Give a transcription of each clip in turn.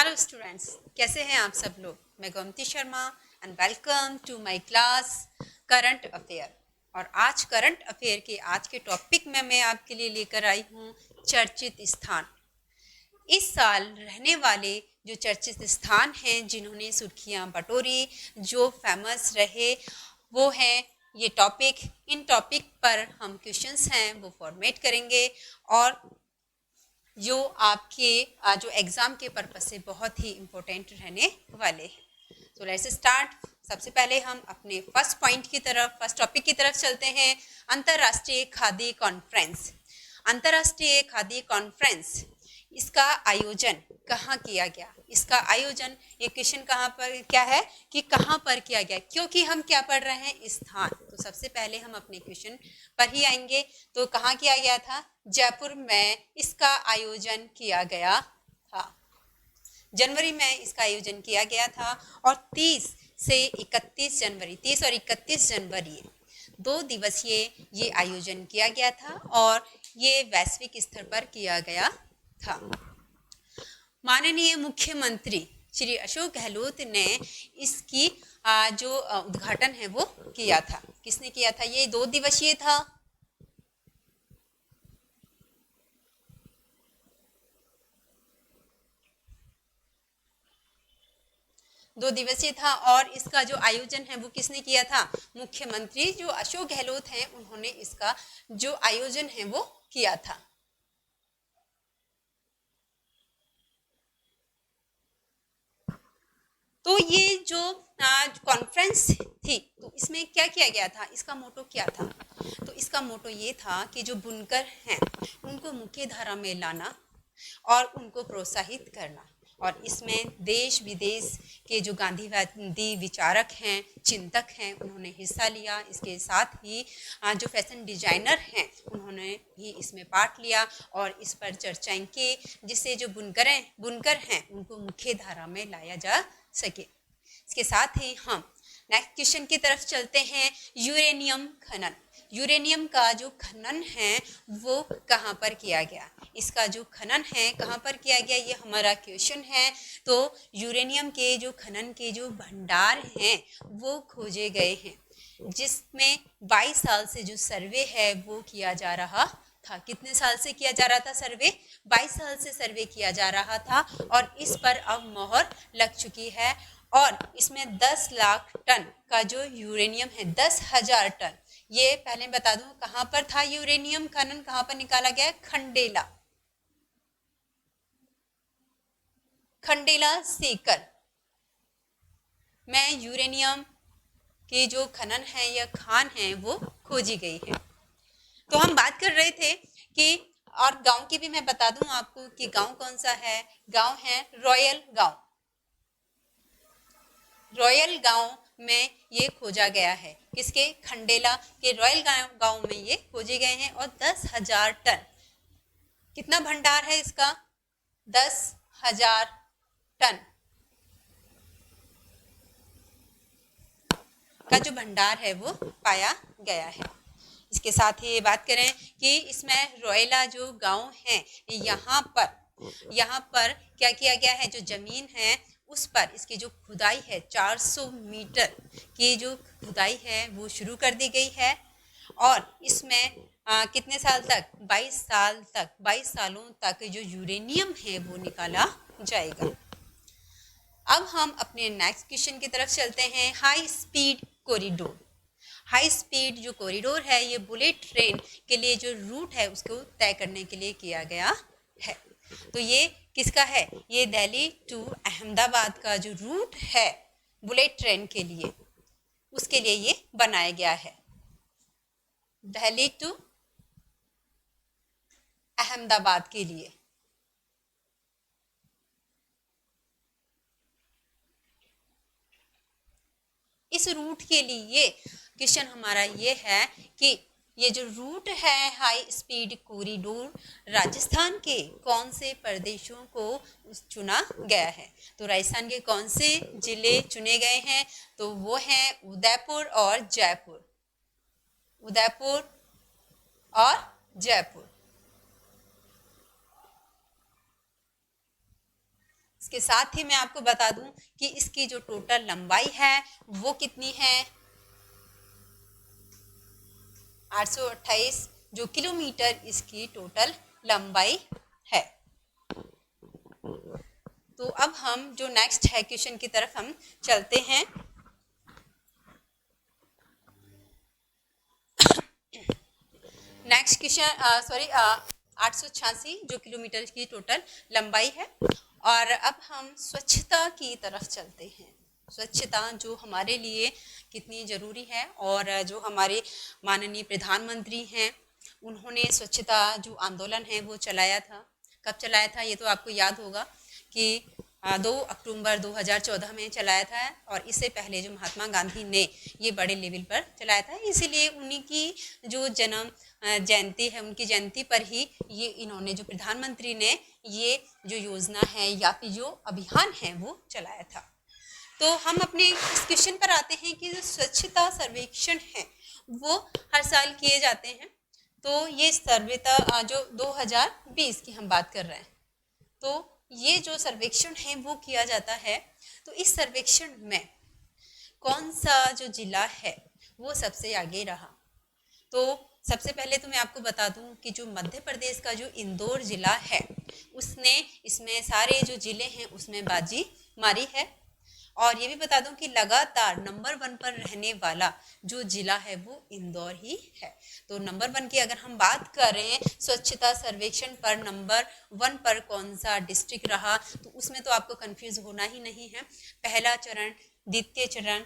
Hello students, कैसे हैं आप सब लोग। मैं Gomti Sharma and welcome to my class current affair. और आज करंट अफेयर के आज के टॉपिक में मैं आपके लिए लेकर आई हूँ चर्चित स्थान। इस साल रहने वाले जो चर्चित स्थान हैं, जिन्होंने सुर्खियाँ बटोरी, जो फेमस रहे, वो हैं ये टॉपिक। इन टॉपिक पर हम क्वेश्चंस हैं वो फॉर्मेट करेंगे और जो आपके जो एग्ज़ाम के पर्पस से बहुत ही इम्पोर्टेंट रहने वाले हैं। तो लेट्स स्टार्ट। सबसे पहले हम अपने फर्स्ट टॉपिक की तरफ चलते हैं। अंतर्राष्ट्रीय खादी कॉन्फ्रेंस। अंतर्राष्ट्रीय खादी कॉन्फ्रेंस, इसका आयोजन कहाँ किया गया? इसका आयोजन, ये क्वेश्चन कहाँ पर क्या है कि कहाँ पर किया गया, क्योंकि हम क्या पढ़ रहे हैं, स्थान। तो सबसे पहले हम अपने क्वेश्चन पर ही आएंगे। तो कहाँ किया गया था? जयपुर में इसका आयोजन किया गया था। जनवरी में इसका आयोजन किया गया था और 30 से 31 जनवरी 30 और 31 जनवरी 2 दिवसीय ये आयोजन किया गया था और ये वैश्विक स्तर पर किया गया था। माननीय मुख्यमंत्री श्री अशोक गहलोत ने इसकी जो उद्घाटन है वो किया था। किसने किया था? ये 2 दिवसीय था। 2 दिवसीय था और इसका जो आयोजन है वो किसने किया था? मुख्यमंत्री जो अशोक गहलोत हैं, उन्होंने इसका जो आयोजन है वो किया था। तो ये जो कॉन्फ्रेंस थी, तो इसमें क्या किया गया था? इसका मोटो क्या था? तो इसका मोटो ये था कि जो बुनकर हैं उनको मुख्य धारा में लाना और उनको प्रोत्साहित करना। और इसमें देश विदेश के जो गांधीवादी विचारक हैं, चिंतक हैं, उन्होंने हिस्सा लिया। इसके साथ ही जो फैशन डिजाइनर हैं, उन्होंने भी इसमें पार्ट लिया और इस पर चर्चाएं की, जिससे जो बुनकर हैं उनको मुख्य धारा में लाया जा सके। इसके साथ ही हम नेक्स्ट क्वेश्चन की तरफ चलते हैं। यूरेनियम खनन। यूरेनियम का जो खनन है वो कहाँ पर किया गया? इसका जो खनन है कहाँ पर किया गया, ये हमारा क्वेश्चन है। तो यूरेनियम के जो खनन के जो भंडार हैं वो खोजे गए हैं, जिसमें 22 साल से जो सर्वे है वो किया जा रहा था। कितने साल से किया जा रहा था सर्वे? 22 साल से सर्वे किया जा रहा था और इस पर अब मोहर लग चुकी है। और इसमें 10 लाख टन का जो यूरेनियम है, 10,000 टन, ये पहले बता दूं कहाँ पर था यूरेनियम खनन, कहाँ पर निकाला गया? खंडेला, खंडेला सीकर में यूरेनियम के जो खनन है या खान है वो खोजी गई है। तो हम बात कर रहे थे कि, और गांव की भी मैं बता दूं आपको कि गांव कौन सा है। गांव है रॉयल गांव। रॉयल गांव में ये खोजा गया है। किसके? खंडेला के रॉयल गांव में ये खोजे गए हैं। और 10,000 टन, कितना भंडार है इसका? 10,000 टन का जो भंडार है वो पाया गया है। इसके साथ ही बात करें कि इसमें रॉयला जो गांव है, यहाँ पर क्या किया गया है? जो जमीन है उस पर इसकी जो खुदाई है, 400 मीटर की जो खुदाई है वो शुरू कर दी गई है। और इसमें कितने साल तक? 22 साल तक, 22 सालों तक जो यूरेनियम है वो निकाला जाएगा। अब हम अपने नेक्स्ट क्वेश्चन की तरफ चलते हैं। High speed corridor. High speed जो कॉरिडोर है, ये बुलेट ट्रेन के लिए जो रूट है उसको तय करने के लिए किया गया है। तो ये किसका है? ये दिल्ली टू अहमदाबाद का जो रूट है बुलेट ट्रेन के लिए, उसके लिए ये बनाया गया है। दिल्ली टू अहमदाबाद के लिए। इस रूट के लिए क्वेश्चन हमारा ये है कि ये जो रूट है हाई स्पीड कॉरिडोर, राजस्थान के कौन से प्रदेशों को चुना गया है? तो राजस्थान के कौन से जिले चुने गए हैं? तो वो हैं उदयपुर और जयपुर। उदयपुर और जयपुर। इसके साथ ही मैं आपको बता दूं कि इसकी जो टोटल लंबाई है वो कितनी है, 828 जो किलोमीटर इसकी टोटल लंबाई है। तो अब हम जो नेक्स्ट है क्वेश्चन की तरफ हम चलते हैं। नेक्स्ट क्वेश्चन सॉरी 886 जो किलोमीटर की टोटल लंबाई है। और अब हम स्वच्छता की तरफ चलते हैं। स्वच्छता जो हमारे लिए कितनी ज़रूरी है, और जो हमारे माननीय प्रधानमंत्री हैं उन्होंने स्वच्छता जो आंदोलन है वो चलाया था। कब चलाया था ये तो आपको याद होगा कि 2 अक्टूबर 2014 में चलाया था। और इससे पहले जो महात्मा गांधी ने ये बड़े लेवल पर चलाया था, इसीलिए उन्हीं की जो जन्म जयंती है, उनकी जयंती पर ही ये इन्होंने जो प्रधानमंत्री ने ये जो योजना है या फिर जो अभियान है वो चलाया था। तो हम अपने इस क्वेश्चन पर आते हैं कि जो स्वच्छता सर्वेक्षण है वो हर साल किए जाते हैं। तो ये सर्वेता जो 2020 की हम बात कर रहे हैं, तो ये जो सर्वेक्षण है वो किया जाता है। तो इस सर्वेक्षण में कौन सा जो जिला है वो सबसे आगे रहा। तो सबसे पहले तो मैं आपको बता दूं कि जो मध्य प्रदेश का जो इंदौर जिला है उसने इसमें सारे जो जिले हैं उसमें बाजी मारी है। और ये भी बता दूं कि लगातार नंबर 1 पर रहने वाला जो जिला है वो इंदौर ही है। तो नंबर 1 की अगर हम बात करें स्वच्छता सर्वेक्षण पर, नंबर 1 पर कौन सा डिस्ट्रिक्ट रहा, तो उसमें तो आपको कंफ्यूज होना ही नहीं है। पहला चरण, द्वितीय चरण,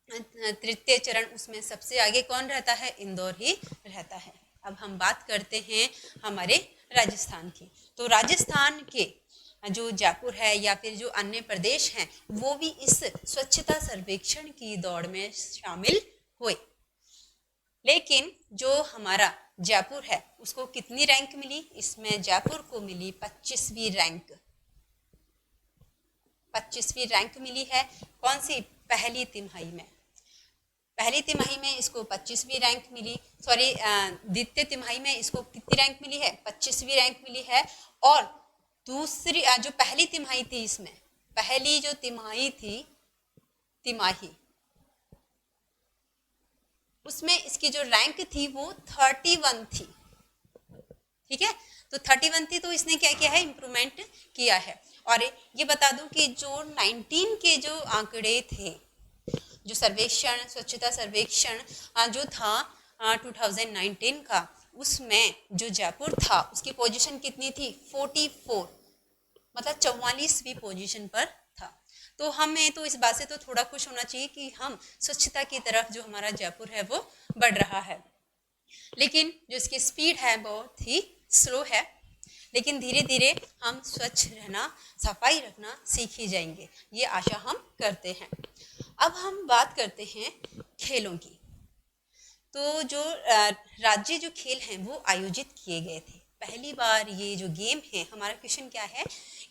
तृतीय चरण, उसमें सबसे आगे कौन रहता है, इंदौर ही रहता है। अब हम बात करते हैं हमारे राजस्थान की। तो राजस्थान के जो जयपुर है या फिर जो अन्य प्रदेश हैं वो भी इस स्वच्छता सर्वेक्षण की दौड़ में शामिल हुए। लेकिन जो हमारा जयपुर है उसको कितनी रैंक मिली, इसमें जयपुर को मिली 25वीं रैंक। 25वीं रैंक मिली है। कौन सी, पहली तिमाही में। पहली तिमाही में इसको 25वीं रैंक मिली। सॉरी, द्वितीय तिमाही में इसको कितनी रैंक मिली है, 25वीं रैंक मिली है। और दूसरी जो पहली तिमाही थी, इसमें पहली जो तिमाही थी, तिमाही, उसमें इसकी जो रैंक थी वो 31 थी। ठीक है, तो 31 थी, तो इसने क्या किया है, इम्प्रूवमेंट किया है। और ये बता दूं कि जो 19 के जो आंकड़े थे, जो सर्वेक्षण, स्वच्छता सर्वेक्षण जो था 2019 का, उसमें जो जयपुर था उसकी पोजीशन कितनी थी, 44, मतलब 44वीं पोजीशन पर था। तो हमें तो इस बात से तो थोड़ा खुश होना चाहिए कि हम स्वच्छता की तरफ जो हमारा जयपुर है वो बढ़ रहा है। लेकिन जो इसकी स्पीड है बहुत ही स्लो है, लेकिन धीरे धीरे हम स्वच्छ रहना, सफाई रखना सीख ही जाएंगे, ये आशा हम करते हैं। अब हम बात करते हैं खेलों की। तो जो राज्य जो खेल हैं वो आयोजित किए गए थे। पहली बार ये जो गेम है, हमारा क्वेश्चन क्या है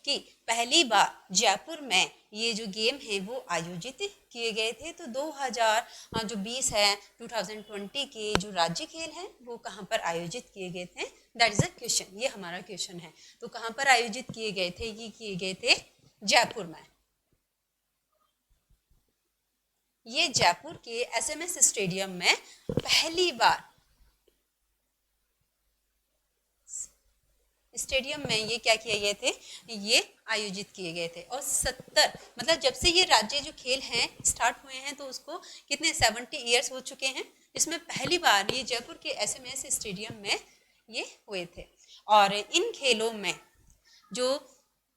कि पहली बार जयपुर में ये जो गेम है वो आयोजित किए गए थे। तो 2020 है, 2020 के जो राज्य खेल हैं वो कहाँ पर आयोजित किए गए थे, दैट इज अ क्वेश्चन, ये हमारा क्वेश्चन है। तो कहाँ पर आयोजित किए गए थे, ये किए गए थे जयपुर में। ये जयपुर के एसएमएस स्टेडियम में पहली बार, स्टेडियम में ये क्या किए गए थे, ये आयोजित किए गए थे। और 70, मतलब जब से ये राज्य जो खेल हैं स्टार्ट हुए हैं तो उसको कितने 70 ईयर्स हो चुके हैं। इसमें पहली बार ये जयपुर के एसएमएस स्टेडियम में ये हुए थे। और इन खेलों में जो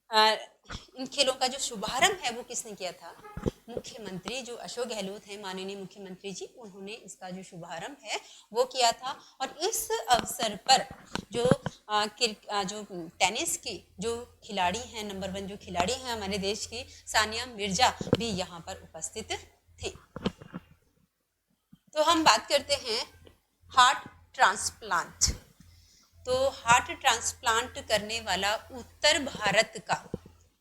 इन खेलों का जो शुभारंभ है वो किसने किया था, मुख्यमंत्री जो अशोक गहलोत हैं, माननीय मुख्यमंत्री जी, उन्होंने इसका जो शुभारंभ है वो किया था। और इस अवसर पर जो जो टेनिस की जो खिलाड़ी हैं, नंबर 1 जो खिलाड़ी हैं हमारे देश की, सानिया मिर्जा भी यहाँ पर उपस्थित थी। तो हम बात करते हैं हार्ट ट्रांसप्लांट। तो हार्ट ट्रांसप्लांट करने वाला उत्तर भारत का,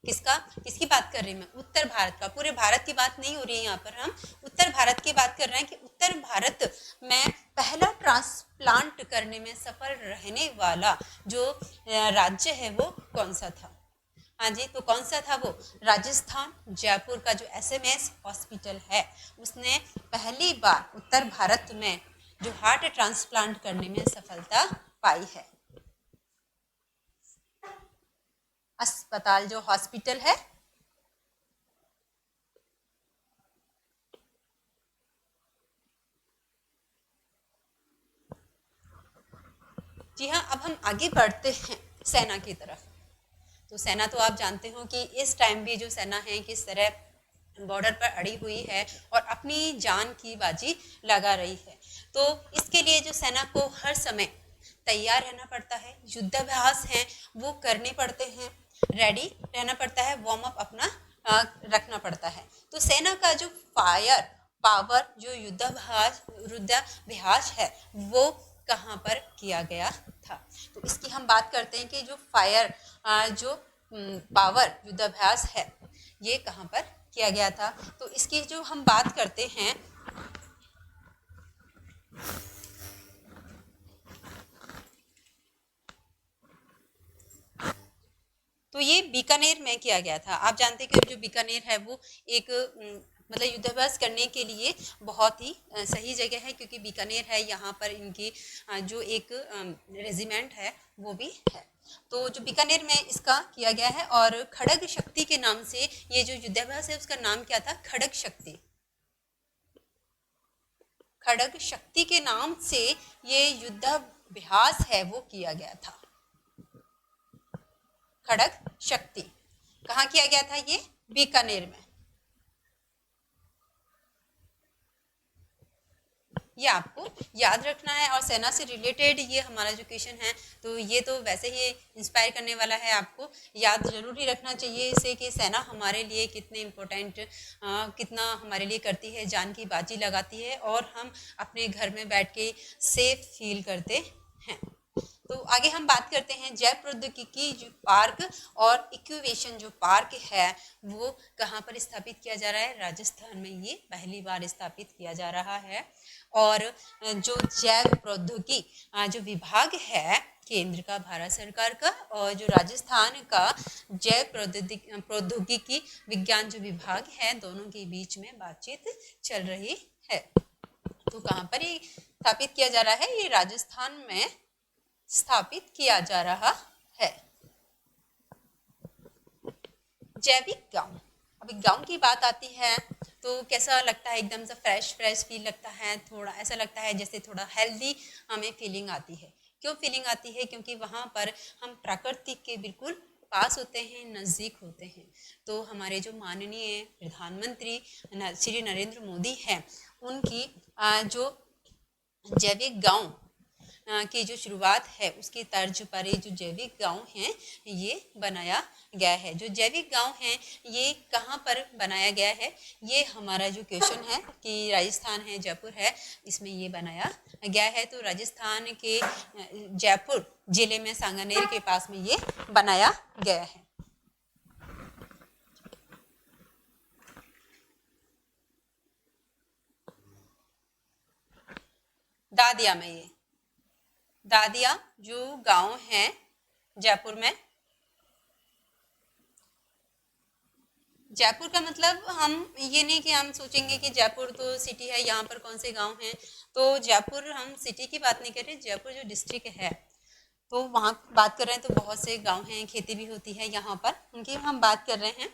किसकी बात कर रही हूँ मैं, उत्तर भारत का। पूरे भारत की बात नहीं हो रही है यहाँ पर, हम उत्तर भारत की बात कर रहे हैं कि उत्तर भारत में पहला ट्रांसप्लांट करने में सफल रहने वाला जो राज्य है वो कौन सा था। हाँ जी, तो कौन सा था वो? राजस्थान जयपुर का जो एसएमएस हॉस्पिटल है, उसने पहली बार उत्तर भारत में जो हार्ट ट्रांसप्लांट करने में सफलता पाई है। अस्पताल जो हॉस्पिटल है, जी हाँ। अब हम आगे बढ़ते हैं सेना की तरफ। तो सेना तो आप जानते हो कि इस टाइम भी जो सेना है किस तरह बॉर्डर पर अड़ी हुई है और अपनी जान की बाजी लगा रही है। तो इसके लिए जो सेना को हर समय तैयार रहना पड़ता है, युद्धाभ्यास हैं वो करने पड़ते हैं, रेडी रहना पड़ता है, वार्म अप अपना रखना पड़ता है। तो सेना का जो फायर पावर, जो युद्धाभ्यास है, वो कहाँ पर किया गया था? तो इसकी हम बात करते हैं कि जो फायर जो पावर युद्धाभ्यास है ये कहाँ पर किया गया था। तो इसकी जो हम बात करते हैं, तो ये बीकानेर में किया गया था। आप जानते हैं कि जो बीकानेर है वो एक मतलब युद्धाभ्यास करने के लिए बहुत ही सही जगह है, क्योंकि बीकानेर है, यहाँ पर इनकी जो एक रेजिमेंट है वो भी है। तो जो बीकानेर में इसका किया गया है, और खड़ग शक्ति के नाम से ये जो युद्धाभ्यास है उसका नाम क्या था? खड़ग शक्ति। खड़ग शक्ति के नाम से ये युद्धाभ्यास है वो किया गया था। खड़ग शक्ति कहाँ किया गया था? ये बीकानेर में। ये आपको याद रखना है, और सेना से रिलेटेड ये हमारा जो क्वेश्चन है, तो ये तो वैसे ही इंस्पायर करने वाला है। आपको याद जरूरी रखना चाहिए इसे कि सेना हमारे लिए कितने इम्पोर्टेंट, कितना हमारे लिए करती है, जान की बाजी लगाती है, और हम अपने घर में बैठ के सेफ फील करते हैं। तो आगे हम बात करते हैं जैव प्रौद्योगिकी जो पार्क और इक्यूवेशन जो पार्क है वो कहाँ पर स्थापित किया जा रहा है? राजस्थान में ये पहली बार स्थापित किया जा रहा है। और जो जैव प्रौद्योगिकी जो विभाग है केंद्र का, भारत सरकार का, और जो राजस्थान का जैव प्रौद्योगिकी विज्ञान जो विभाग है, दोनों के बीच में बातचीत चल रही है। तो कहाँ पर ये स्थापित किया जा रहा है? ये राजस्थान में स्थापित किया जा रहा है। जैविक गांव। अभी गांव की बात आती है तो कैसा लगता है? एकदम से फ्रेश फ्रेश फील लगता है, थोड़ा ऐसा लगता है जैसे थोड़ा हेल्दी हमें फीलिंग आती है। क्यों फीलिंग आती है? क्योंकि वहाँ पर हम प्रकृति के बिल्कुल पास होते हैं, नज़दीक होते हैं। तो हमारे जो माननीय प्रधानमंत्री श्री नरेंद्र मोदी हैं, उनकी जो जैविक गांव की जो शुरुआत है उसकी तर्ज पर ये जो जैविक गांव हैं ये बनाया गया है। जो जैविक गांव हैं ये कहाँ पर बनाया गया है? ये हमारा जो क्वेश्चन है कि राजस्थान है, जयपुर है, इसमें ये बनाया गया है। तो राजस्थान के जयपुर जिले में सांगानेर के पास में ये बनाया गया है। दादिया में, ये दादिया जो गांव है जयपुर में। जयपुर का मतलब हम ये नहीं कि हम सोचेंगे कि जयपुर तो सिटी है, यहाँ पर कौन से गांव हैं। तो जयपुर हम सिटी की बात नहीं कर रहे, जयपुर जो डिस्ट्रिक्ट है तो वहाँ बात कर रहे हैं। तो बहुत से गांव हैं, खेती भी होती है यहाँ पर, उनकी हम बात कर रहे हैं।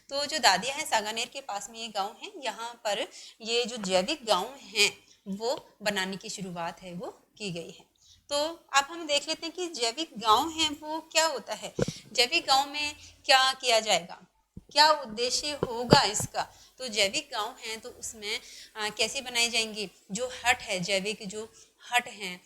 तो जो दादिया है सांगानेर के पास में ये गांव है, यहाँ पर ये जो जैविक गांव हैं वो बनाने की शुरुआत है वो की गई है। तो अब हम देख लेते हैं कि जैविक गांव है वो क्या होता है। जैविक गांव में क्या किया जाएगा, क्या उद्देश्य होगा इसका? तो जैविक गांव है तो उसमें कैसे बनाई जाएंगी? जो हट है, जैविक जो हट हैं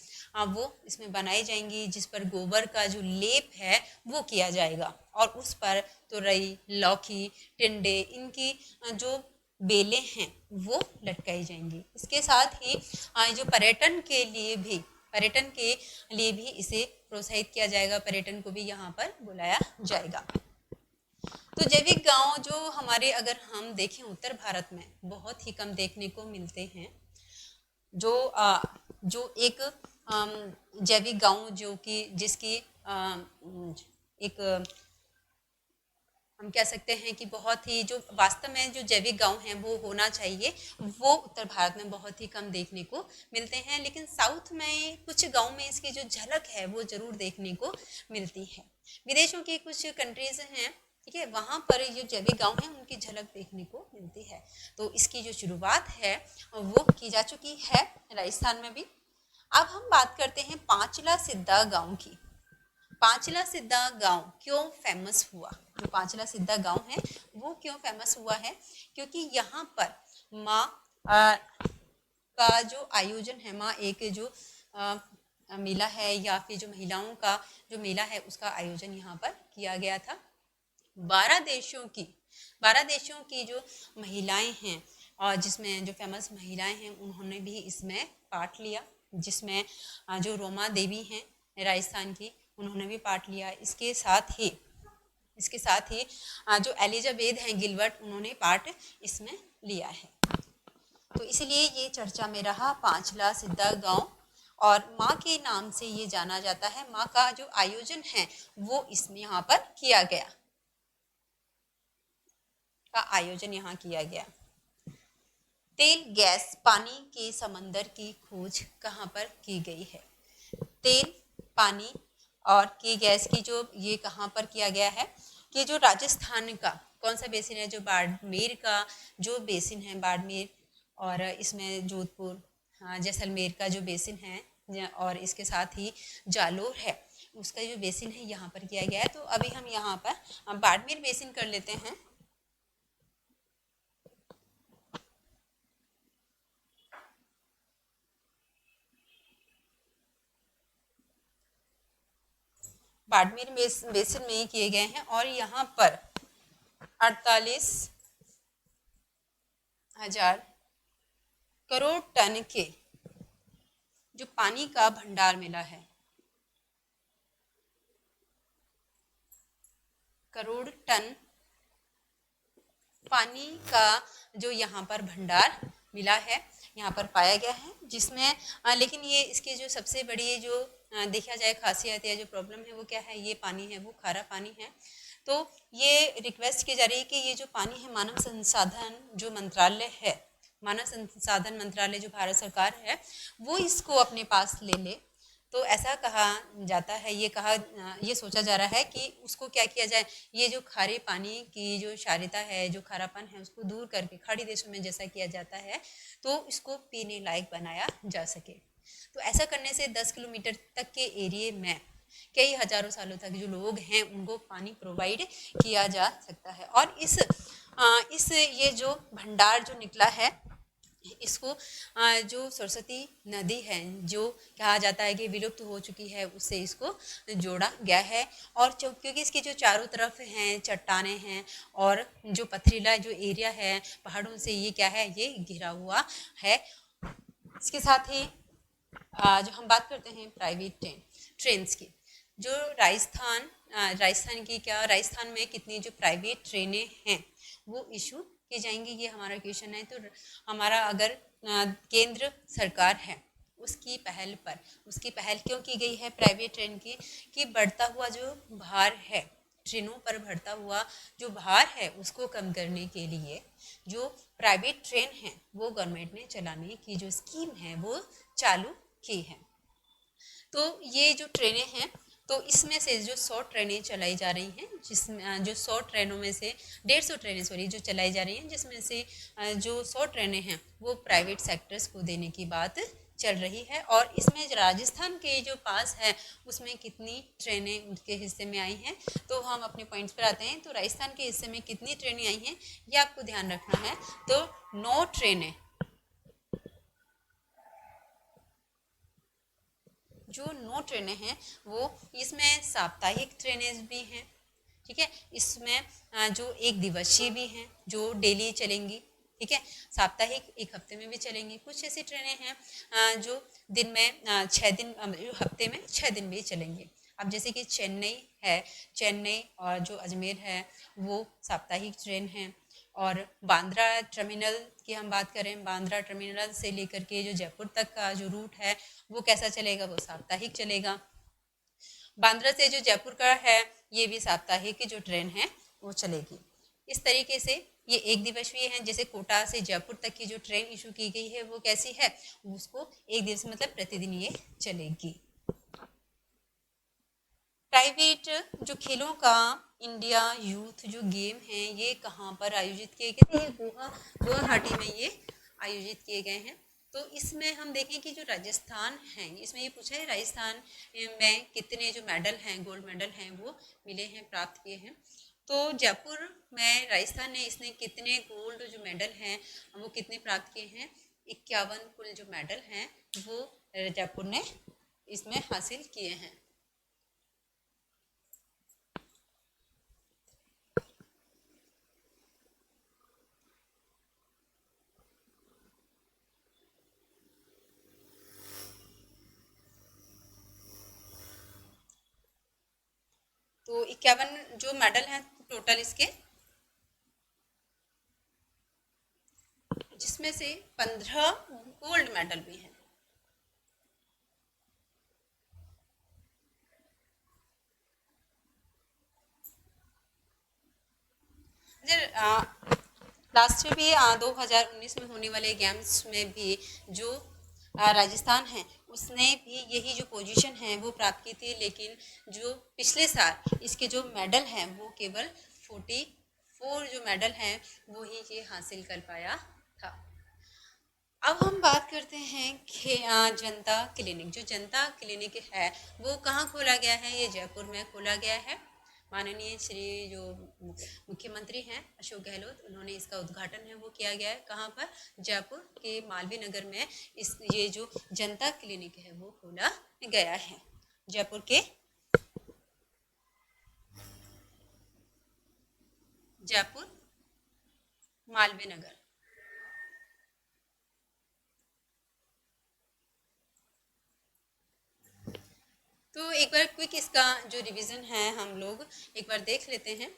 वो इसमें बनाई जाएंगी, जिस पर गोबर का जो लेप है वो किया जाएगा, और उस पर तुरई, लौकी, टिंडे, इनकी जो बेलें हैं वो लटकाई जाएंगी। इसके साथ ही जो पर्यटन के लिए भी इसे प्रोत्साहित किया जाएगा, पर्यटन को भी यहाँ पर बुलाया जाएगा। तो जैविक गांव जो हमारे, अगर हम देखें उत्तर भारत में बहुत ही कम देखने को मिलते हैं। जो एक जैविक गांव जो कि जिसकी एक हम कह सकते हैं कि बहुत ही जो वास्तव में जो जैविक गांव हैं वो होना चाहिए, वो उत्तर भारत में बहुत ही कम देखने को मिलते हैं, लेकिन साउथ में कुछ गांव में इसकी जो झलक है वो ज़रूर देखने को मिलती है। विदेशों की कुछ कंट्रीज़ हैं, ठीक है, वहाँ पर ये जैविक गांव हैं उनकी झलक देखने को मिलती है। तो इसकी जो शुरुआत है वो की जा चुकी है राजस्थान में भी। अब हम बात करते हैं पांचला सिद्धा गांव की। पांचला सिद्धा गांव क्यों फेमस हुआ? जो पांचला सिद्धा गांव है वो क्यों फेमस हुआ है? क्योंकि यहाँ पर माँ का जो आयोजन है, माँ एक जो मेला है या फिर जो महिलाओं का जो मेला है उसका आयोजन यहाँ पर किया गया था। 12 देशों की जो महिलाएं हैं और जिसमें जो फेमस महिलाएं हैं उन्होंने भी इसमें पार्ट लिया, जिसमें जो रोमा देवी हैं राजस्थान की, उन्होंने भी पार्ट लिया। इसके साथ ही जो एलिजाबेथ हैं गिलबर्ट, उन्होंने पार्ट इसमें लिया है। तो इसलिए ये चर्चा में रहा पांचला सिद्धा गांव, और माँ के नाम से ये जाना जाता है। माँ का जो आयोजन है वो इसमें यहाँ पर किया गया, तेल, गैस, पानी के समंदर की खोज कहाँ पर की गई है? तेल, पानी और की गैस की जो ये कहाँ पर किया गया है कि जो राजस्थान का कौन सा बेसिन है, जो बाड़मेर का जो बेसिन है, बाड़मेर, और इसमें जोधपुर, जैसलमेर का जो बेसिन है, और इसके साथ ही जालोर है, उसका जो बेसिन है यहाँ पर किया गया है। तो अभी हम यहाँ पर बाड़मेर बेसिन कर लेते हैं। बाड़मेर बेसिन में ही किए गए हैं, और यहाँ पर 48,000 करोड़ टन के जो पानी का भंडार मिला है, करोड़ टन पानी का जो यहाँ पर भंडार मिला है, यहाँ पर पाया गया है, जिसमें लेकिन ये इसकी जो सबसे बड़ी जो देखा जाए खासियत या जो प्रॉब्लम है वो क्या है, ये पानी है वो खारा पानी है। तो ये रिक्वेस्ट की जा रही है कि ये जो पानी है, मानव संसाधन जो मंत्रालय है, मानव संसाधन मंत्रालय जो भारत सरकार है, वो इसको अपने पास ले ले। तो ऐसा कहा जाता है, ये सोचा जा रहा है कि उसको क्या किया जाए, ये जो खारे पानी की जो क्षारीयता है, जो खारापन है, उसको दूर करके खाड़ी देशों में जैसा किया जाता है तो इसको पीने लायक बनाया जा सके। तो ऐसा करने से 10 किलोमीटर तक के एरिए में कई हजारों सालों तक जो लोग हैं उनको पानी प्रोवाइड किया जा सकता है। और इस ये जो भंडार जो निकला है, इसको जो सरस्वती नदी है, जो कहा जाता है कि विलुप्त हो चुकी है, उससे इसको जोड़ा गया है। और क्योंकि इसकी जो चारों तरफ हैं चट्टानें हैं और जो पथरीला जो एरिया है पहाड़ों से, ये क्या है, ये घिरा हुआ है। इसके साथ ही जो हम बात करते हैं प्राइवेट ट्रेन्स की, जो राजस्थान में कितनी जो प्राइवेट ट्रेनें हैं वो इशू की जाएंगी, ये हमारा क्वेश्चन है। तो हमारा अगर केंद्र सरकार है उसकी पहल क्यों की गई है प्राइवेट ट्रेन की, कि बढ़ता हुआ जो भार है, ट्रेनों पर बढ़ता हुआ जो भार है उसको कम करने के लिए जो प्राइवेट ट्रेन है वो गवर्नमेंट ने चलाने की जो स्कीम है वो चालू की है। तो ये जो ट्रेनें हैं, तो इसमें से जो 100 ट्रेनें चलाई जा रही हैं, जिसमें जो 100 ट्रेनों में से 150 ट्रेनें जो चलाई जा रही हैं, जिसमें से जो 100 ट्रेनें हैं वो प्राइवेट सेक्टर्स को देने की बात चल रही है। और इसमें राजस्थान के जो पास है उसमें कितनी ट्रेनें उनके हिस्से में आई हैं, तो हम अपने पॉइंट्स पर आते हैं। तो राजस्थान के हिस्से में कितनी ट्रेनें आई हैं ये आपको ध्यान रखना है। तो 9 ट्रेनें, जो 9 ट्रेनें हैं वो, इसमें साप्ताहिक ट्रेनें भी हैं, ठीक है, इसमें जो एक दिवसीय भी हैं जो डेली चलेंगी, ठीक है, साप्ताहिक एक हफ्ते में भी चलेंगी। कुछ ऐसी ट्रेनें हैं जो दिन में 6 दिन, हफ्ते में 6 दिन भी चलेंगे। अब जैसे कि चेन्नई और जो अजमेर है वो साप्ताहिक ट्रेन है। और बांद्रा टर्मिनल की हम बात करें, बांद्रा टर्मिनल से लेकर के जो जयपुर तक का जो रूट है वो कैसा चलेगा, वो साप्ताहिक चलेगा। बांद्रा से जो जयपुर का है ये भी साप्ताहिक की जो ट्रेन है वो चलेगी। इस तरीके से ये एक दिवसीय है। जैसे कोटा से जयपुर तक की जो ट्रेन इशू की गई है वो कैसी है, उसको एक दिवसीय मतलब प्रतिदिन ये चलेगी। प्राइवेट जो खेलों का इंडिया यूथ जो गेम है ये कहाँ पर आयोजित किए गए थे, गुवाहाटी में ये आयोजित किए गए हैं। तो इसमें हम देखें कि जो राजस्थान है, इसमें ये पूछा है राजस्थान में कितने जो मेडल हैं, गोल्ड मेडल हैं वो मिले हैं, प्राप्त किए हैं। तो जयपुर में राजस्थान ने इसने कितने गोल्ड जो मेडल हैं वो कितने प्राप्त किए हैं, 51 कुल जो मेडल हैं वो जयपुर ने इसमें हासिल किए हैं। तो 51 जो मेडल हैं टोटल इसके, जिसमें से 15 गोल्ड मेडल भी हैं। लास्ट में भी 2019 में होने वाले गेम्स में भी जो राजस्थान है उसने भी यही जो पोजीशन है वो प्राप्त की थी, लेकिन जो पिछले साल इसके जो मेडल हैं वो केवल 44 जो मेडल हैं वो ही ये हासिल कर पाया था। अब हम बात करते हैं जनता क्लिनिक। जो जनता क्लिनिक है वो कहाँ खोला गया है, ये जयपुर में खोला गया है। माननीय श्री जो मुख्यमंत्री हैं अशोक गहलोत, उन्होंने इसका उद्घाटन है वो किया गया है। कहाँ पर, जयपुर के मालवीय नगर में ये जो जनता क्लिनिक है वो खोला गया है, जयपुर के जयपुर मालवीय नगर। तो एक बार क्विक इसका जो रिवीजन है हम लोग एक बार देख लेते हैं।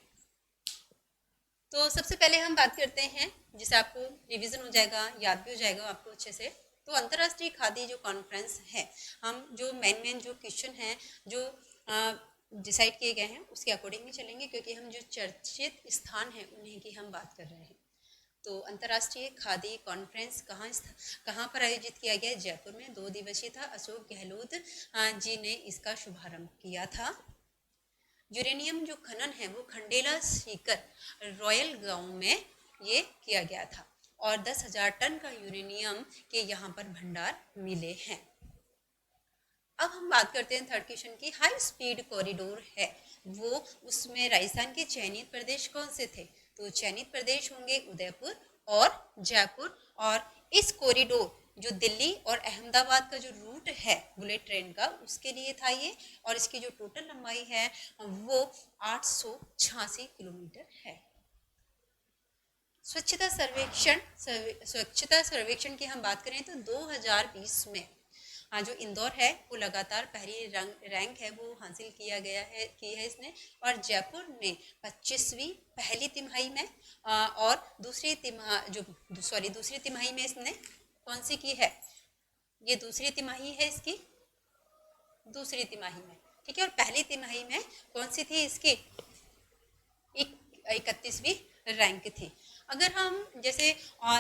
तो सबसे पहले हम बात करते हैं, जिससे आपको रिवीजन हो जाएगा, याद भी हो जाएगा आपको अच्छे से। तो अंतर्राष्ट्रीय खादी जो कॉन्फ्रेंस है, हम जो मेन जो क्वेश्चन हैं जो डिसाइड किए गए हैं उसके अकॉर्डिंग ही चलेंगे, क्योंकि हम जो चर्चित स्थान हैं उन्हीं की हम बात कर रहे हैं। तो अंतर्राष्ट्रीय खादी कॉन्फ्रेंस कहाँ पर आयोजित किया गया, जयपुर में 2 दिवसीय था। अशोक गहलोत जी ने इसका शुभारंभ किया था। यूरेनियम जो खनन है वो खंडेला सीकर रॉयल गांव में ये किया गया था, और 10,000 टन का यूरेनियम के यहाँ पर भंडार मिले हैं। अब हम बात करते हैं थर्ड क्वेश्चन की। हाई स्पीड कॉरिडोर है वो, उसमें राजस्थान के चयनित प्रदेश कौन से थे, तो चयनित प्रदेश होंगे उदयपुर और जयपुर। और इस कॉरिडोर जो दिल्ली और अहमदाबाद का जो रूट है बुलेट ट्रेन का, उसके लिए था ये। और इसकी जो टोटल लंबाई है वो 886 किलोमीटर है। स्वच्छता सर्वेक्षण की हम बात करें तो 2020 में जो इंदौर है वो लगातार पहली रैंक है वो हासिल किया गया है की है इसने। और जयपुर ने 25वीं पहली तिमाही में और दूसरी तिमाही में इसने कौन सी की है, ये दूसरी तिमाही है इसकी, दूसरी तिमाही में, ठीक है। और पहली तिमाही में कौन सी थी इसकी, 31वीं रैंक थी। अगर हम जैसे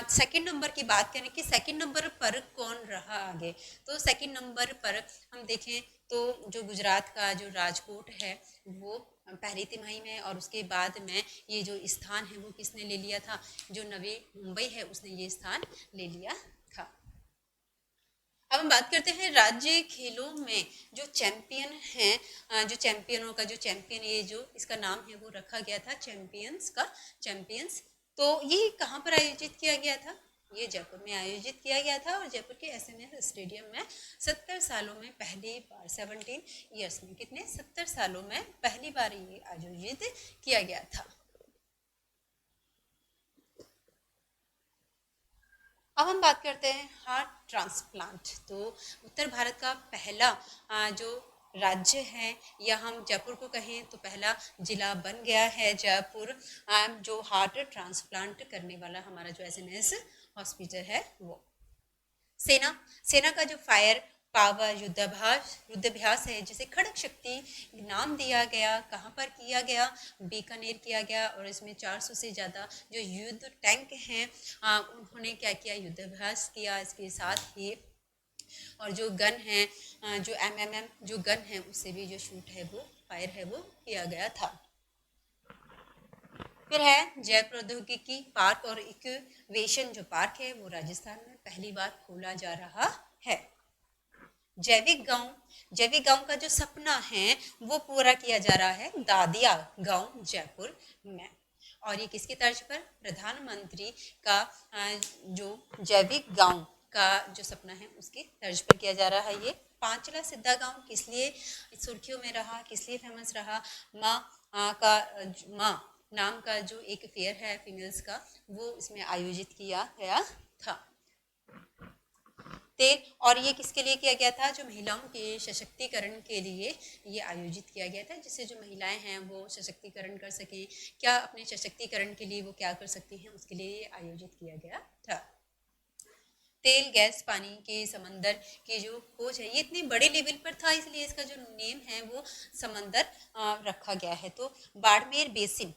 सेकंड नंबर की बात करें कि सेकंड नंबर पर कौन रहा आगे, तो सेकंड नंबर पर हम देखें तो जो गुजरात का जो राजकोट है वो पहली तिमाही में, और उसके बाद में ये जो स्थान है वो किसने ले लिया था, जो नवी मुंबई है उसने ये स्थान ले लिया था। अब हम बात करते हैं राज्य खेलों में जो चैंपियन हैं, जो चैंपियनों का जो चैंपियन, ये जो इसका नाम है वो रखा गया था चैंपियंस। तो ये कहाँ पर आयोजित किया गया था, ये जयपुर में आयोजित किया गया था। और जयपुर के एसएमएस स्टेडियम में 70 सालों में पहली बार, 17 ईयर्स में, कितने 70 सालों में पहली बार ये आयोजित किया गया था। अब हम बात करते हैं हार्ट ट्रांसप्लांट। तो उत्तर भारत का पहला जो राज्य है, या हम जयपुर को कहें तो पहला जिला बन गया है जयपुर, जो हार्ट ट्रांसप्लांट करने वाला हमारा जो एसएमएस हॉस्पिटल है वो। सेना का जो फायर पावर युद्धाभ्यास है जिसे खड़क शक्ति नाम दिया गया, कहाँ पर किया गया, बीकानेर किया गया। और इसमें 400 से ज़्यादा जो युद्ध टैंक हैं उन्होंने क्या किया, युद्धाभ्यास किया। इसके साथ ही और जो गन है, जो एमएमएम जो गन है, उससे भी जो शूट है वो फायर है वो किया गया था। फिर है जैव प्रौद्योगिकी पार्क और इक्यूवेशन जो पार्क है वो राजस्थान में पहली बार खोला जा रहा है। जैविक गांव का जो सपना है वो पूरा किया जा रहा है दादिया गांव जयपुर में। और ये किसकी तर्ज पर, प्रधानमंत्री का जो जैविक गांव का जो सपना है उसकी तर्ज पर किया जा रहा है। ये पांचला सिद्धा गांव किस लिए सुर्खियों में रहा, किस लिए फेमस रहा, माँ नाम का जो एक फेयर है फीमेल्स का, वो इसमें आयोजित किया गया था। तेल, और ये किसके लिए किया गया था, जो महिलाओं के सशक्तिकरण के लिए ये आयोजित किया गया था, जिससे जो महिलाएं हैं वो सशक्तिकरण कर सकें, क्या अपने सशक्तिकरण के लिए वो क्या कर सकती हैं, उसके लिए ये आयोजित किया गया था। तेल, गैस, पानी के समंदर की जो खोज है ये इतने बड़े लेवल पर था, इसलिए इसका जो नेम है वो समंदर रखा गया है। तो बाड़मेर बेसिन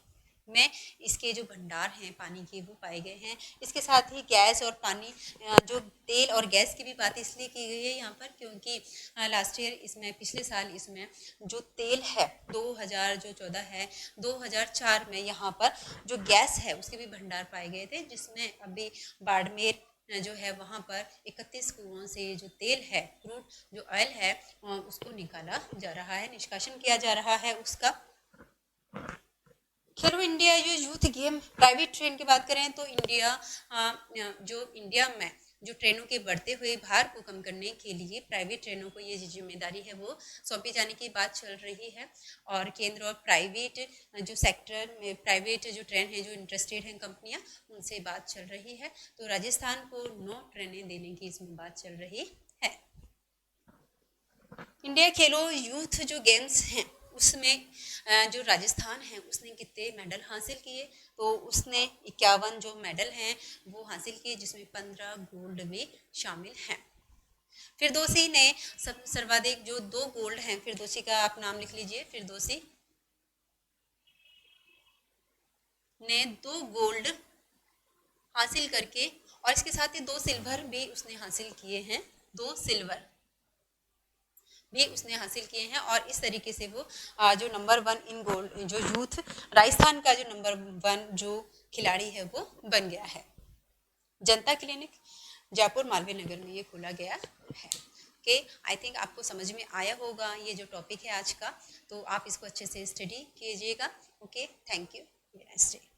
में इसके जो भंडार हैं पानी के वो पाए गए हैं। इसके साथ ही गैस और पानी, जो तेल और गैस की भी बात इसलिए की गई है यहाँ पर क्योंकि लास्ट ईयर इसमें, पिछले साल इसमें जो तेल है 2014 है, 2004 में यहाँ पर जो गैस है उसके भी भंडार पाए गए थे, जिसमें अभी बाड़मेर जो है वहाँ पर 31 कुओं से जो तेल है, क्रूड जो ऑयल है, उसको निकाला जा रहा है, निष्कासन किया जा रहा है उसका। खेलो इंडिया जो यूथ गेम, प्राइवेट ट्रेन की बात करें तो इंडिया में जो ट्रेनों के बढ़ते हुए भार को कम करने के लिए प्राइवेट ट्रेनों को ये जिम्मेदारी है वो सौंपी जाने की बात चल रही है। और केंद्र और प्राइवेट जो सेक्टर में प्राइवेट जो ट्रेन है, जो इंटरेस्टेड हैं कंपनियां, उनसे बात चल रही है। तो राजस्थान को 9 ट्रेनें देने की इसमें बात चल रही है। इंडिया खेलो यूथ जो गेम्स हैं उसमें जो राजस्थान है उसने कितने मेडल हासिल किए, तो उसने 51 जो मेडल हैं वो हासिल किए, जिसमें 15 गोल्ड भी शामिल हैं। फिरदौसी ने सर्वाधिक जो 2 गोल्ड हैं, फिरदौसी का आप नाम लिख लीजिए, फिरदौसी ने 2 गोल्ड हासिल करके, और इसके साथ ही 2 सिल्वर भी उसने हासिल किए हैं, 2 सिल्वर भी उसने हासिल किए हैं। और इस तरीके से वो जो नंबर 1 इन गोल्ड, जो यूथ राजस्थान का जो नंबर 1 जो खिलाड़ी है वो बन गया है। जनता क्लिनिक जयपुर मालवीय नगर में ये खोला गया है। ओके, आई थिंक आपको समझ में आया होगा ये जो टॉपिक है आज का, तो आप इसको अच्छे से स्टडी कीजिएगा। Okay, thank you, next day.